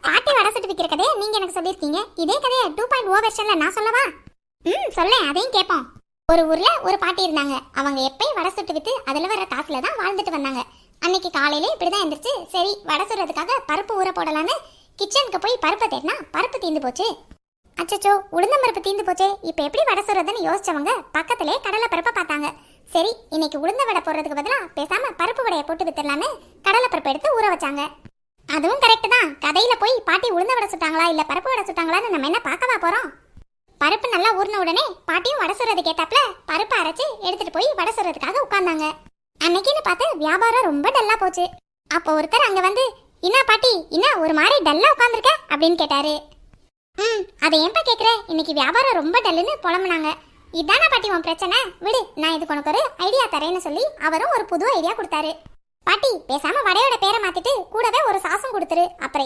பாட்டி வடை சுட்டு விக்கிற கதையை நீங்க எனக்கு சொல்லிருக்கீங்க. இதே கதையை 2.0 வெர்ஷன்ல நான் சொல்லவா? சொல்லேன், அதையும் கேட்போம். ஒரு ஊர்ல ஒரு பாட்டி இருந்தாங்க. அவங்க எப்பயும் வடை சுட்டு வித்து அதுல வர காசுல தான் வாழ்ந்துட்டு வந்தாங்க. அன்னைக்கு காலையில இப்படிதான் எந்திரிச்சு சரி வடை சுடுறதுக்காக பருப்பு ஊற போடலான்னு கிச்சனுக்கு போய் பருப்பை தேடினா பருப்பு தீந்து போச்சு. அச்சச்சோ, உளுந்தம் பருப்பு தீந்து போச்சே, இப்ப எப்படி வடை சுடுறதுன்னு யோசிச்சவங்க பக்கத்திலே கடலை பருப்பை பார்த்தாங்க. சரி இன்னைக்கு உளுந்த வடை போடுறதுக்கு பதிலா பேசாம பருப்பு வடையை போட்டு வித்துடலான்னு கடலை பருப்பு எடுத்து ஊற வச்சாங்க. அதுவும் கரெக்ட் தான். கதையில போய் பாட்டி உளுந்த வடை சுட்டாங்களா இல்ல பருப்பு வடை சுட்டாங்களான்னு நம்ம என்ன பார்க்கவா போறோம்? பருப்பு நல்லா ஊறின உடனே பாட்டியும் வடை சுடுறது கேட்டாப்ல பருப்பை அரைச்சு எடுத்துட்டு போய் வடை சுடுறதுக்காக உட்கார்ந்தாங்க. அன்னைக்குன்னு பார்த்து வியாபாரம் ரொம்ப டல்லா போச்சு. அப்போ ஒருத்தர் அங்க வந்து, என்ன பாட்டி என்ன ஒரு மாதிரி டல்லா உட்காந்துருக்க அப்படின்னு கேட்டாரு. அதை ஏன்பா கேட்குற, இன்னைக்கு வியாபாரம் ரொம்ப டல்லுன்னு புலம்புனாங்க. இதானா பாட்டி உன் பிரச்சனை, விடு நான் இதுக்கு உனக்கு ஒரு ஐடியா தரேன்னு சொல்லி அவரும் ஒரு புது ஐடியா கொடுத்தாரு. பாட்டி பேசாம வடையோட பேரை மாத்திட்டு கூடவே ஒரு சாசம் கொடுத்துரு, அப்புறம்